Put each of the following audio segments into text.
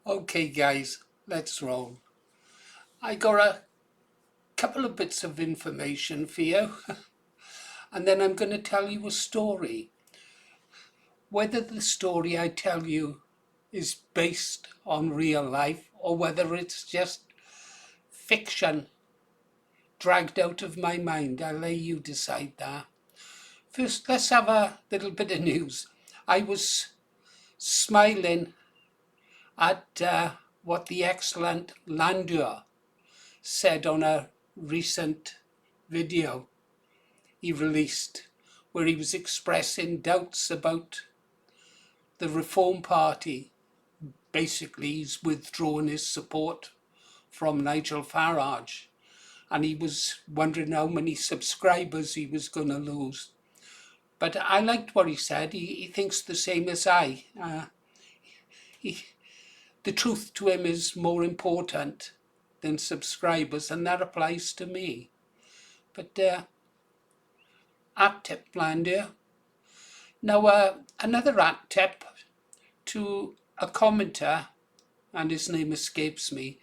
Okay, guys, let's roll. I got a couple of bits of information for you, and then I'm going to tell you a story. Whether the story I tell you is based on real life or whether it's just fiction dragged out of my mind, I'll let you decide that. First, let's have a little bit of news. I was smiling at what the excellent Landur said on a recent video he released, where he was expressing doubts about the Reform Party. Basically, he's withdrawn his support from Nigel Farage, and he was wondering how many subscribers he was going to lose. But I liked what he said. He thinks the same as I. He, the truth to him is more important than subscribers, and that applies to me. But at tip Lander. Now, another at tip to a commenter, and his name escapes me,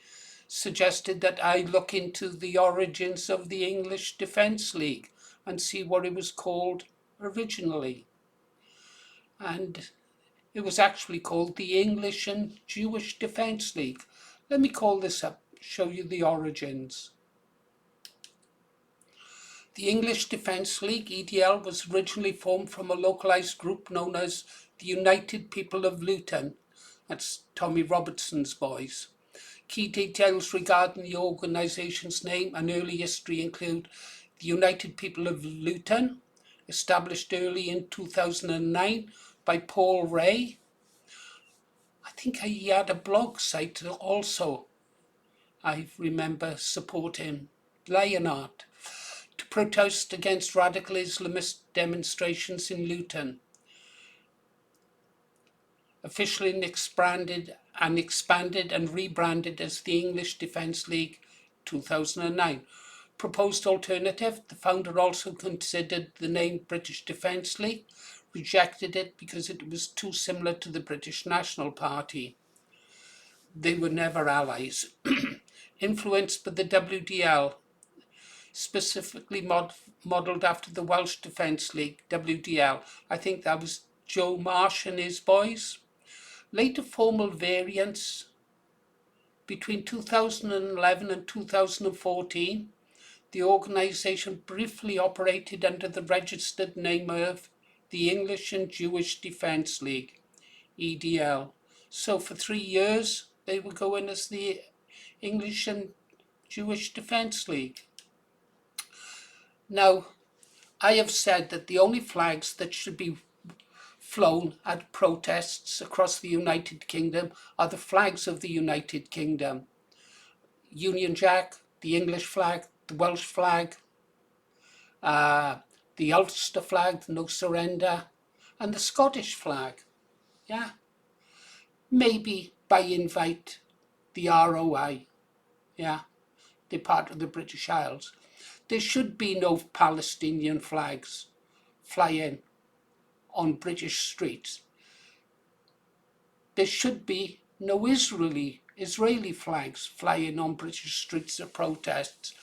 suggested that I look into the origins of the English Defence League and see what it was called originally. And it was actually called the English and Jewish Defence League. Let me call this up, show you the origins. The English Defence League, EDL, was originally formed from a localised group known as the United People of Luton. That's Tommy Robertson's boys. Key details regarding the organisation's name and early history include the United People of Luton, established early in 2009 by Paul Ray. I think he had a blog site also. I remember supporting Lionheart to protest against radical Islamist demonstrations in Luton. Officially expanded and rebranded as the English Defence League 2009. Proposed alternative, the founder also considered the name British Defence League, rejected it because it was too similar to the British National Party. They were never allies. Influenced by the WDL, specifically modelled after the Welsh Defence League, WDL. I think that was Joe Marsh and his boys. Later formal variants between 2011 and 2014, the organisation briefly operated under the registered name of the English and Jewish Defence League, EDL. So for 3 years, they were going as the English and Jewish Defence League. Now, I have said that the only flags that should be flown at protests across the United Kingdom are the flags of the United Kingdom. Union Jack, the English flag, the Welsh flag, the Ulster flag, no surrender, and the Scottish flag. Yeah. Maybe by invite the ROI. Yeah. They're part of the British Isles. There should be no Palestinian flags flying on British streets. There should be no Israeli flags flying on British streets at protests.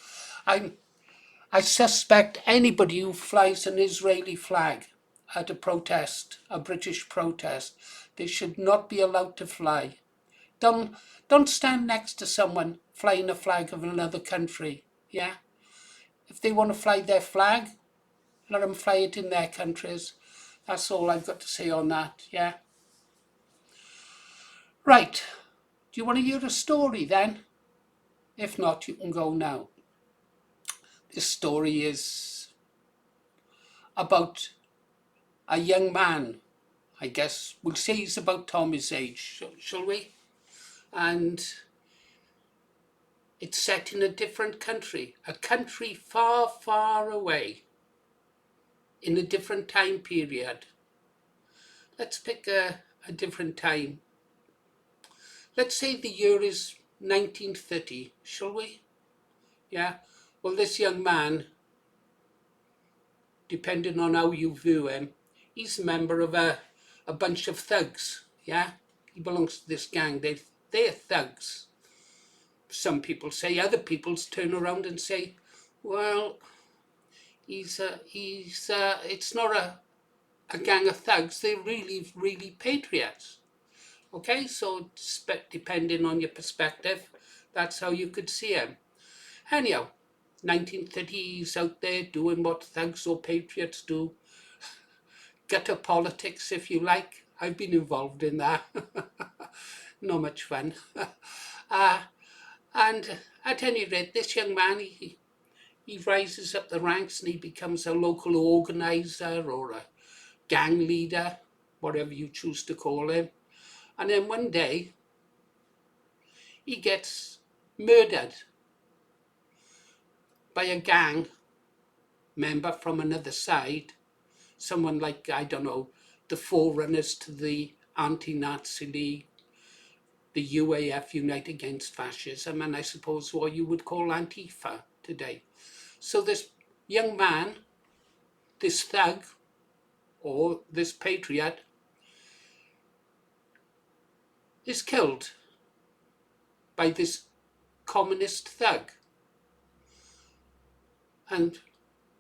I suspect anybody who flies an Israeli flag at a protest, a British protest, they should not be allowed to fly. Don't don't stand next to someone flying a flag of another country. Yeah, if they want to fly their flag, let them fly it in their countries. That's all I've got to say on that. Yeah. Right. Do you want to hear a story then? If not, you can go now. This story is about a young man. I guess we'll say he's about Tommy's age, shall we? And it's set in a different country, a country far, far away, in a different time period. Let's pick a different time. Let's say the year is 1930, shall we? Yeah. Well, this young man, depending on how you view him, he's a member of a bunch of thugs. Yeah. He belongs to this gang. They're they're thugs. Some people say, other people turn around and say, well, it's not a gang of thugs, they're really, really patriots. Okay, so depending on your perspective, that's how you could see him. Anyhow, 1930s out there doing what thugs or patriots do. Gutter politics, if you like. I've been involved in that. Not much fun. uh, and at any rate, this young man, he rises up the ranks and he becomes a local organizer or a gang leader, whatever you choose to call him. And then one day, he gets murdered by a gang member from another side, someone like, I don't know, the forerunners to the Anti-Nazi League, the UAF, Unite Against Fascism, and I suppose what you would call Antifa today. So this young man, this thug, or this patriot, is killed by this communist thug. And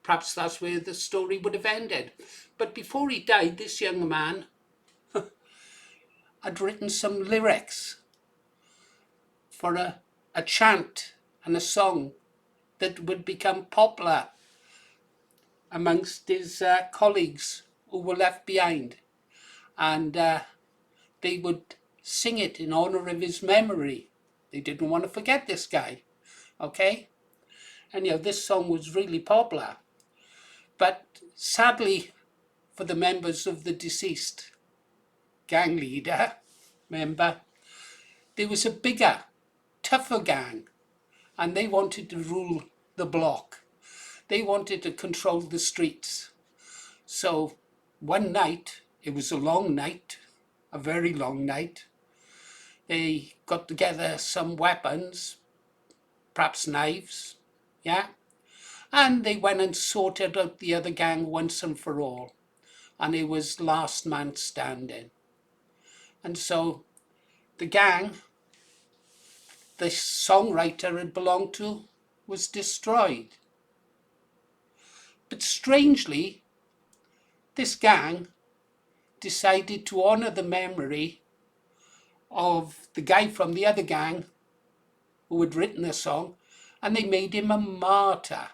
perhaps that's where the story would have ended. But before he died, this young man had written some lyrics for a chant and a song that would become popular amongst his colleagues who were left behind. And they would sing it in honor of his memory. They didn't want to forget this guy, okay? And this song was really popular. But sadly for the members of the deceased gang leader member, there was a bigger, tougher gang, and they wanted to rule the block. They wanted to control the streets. So one night, it was a long night, a very long night, they got together some weapons, perhaps knives, yeah? And they went and sorted out the other gang once and for all. And it was last man standing. And so the gang the songwriter had belonged to was destroyed. But strangely, this gang decided to honor the memory of the guy from the other gang who had written the song, and they made him a martyr.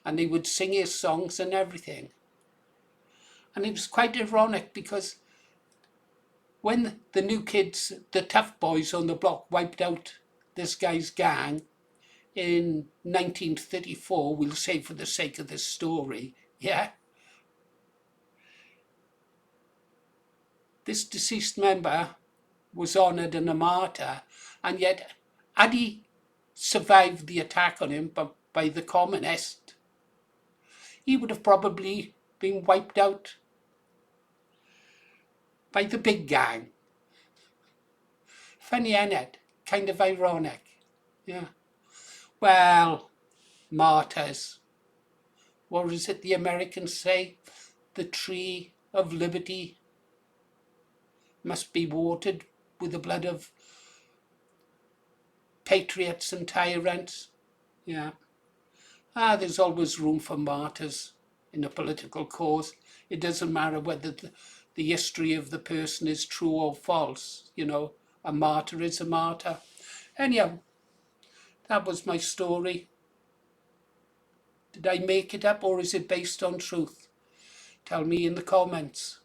And they would sing his songs and everything. And it was quite ironic because when the new kids, the tough boys on the block, wiped out this guy's gang in 1934, we'll say for the sake of this story, yeah? This deceased member was honoured and a martyr, and yet had he survived the attack on him by the communist, he would have probably been wiped out by the big gang. Funny, ain't it? Kind of ironic. Yeah. Well, martyrs. What is it the Americans say? The tree of liberty must be watered with the blood of patriots and tyrants. Yeah. There's always room for martyrs in a political cause. It doesn't matter whether the history of the person is true or false. A martyr is a martyr. Anyhow, that was my story. Did I make it up or is it based on truth? Tell me in the comments.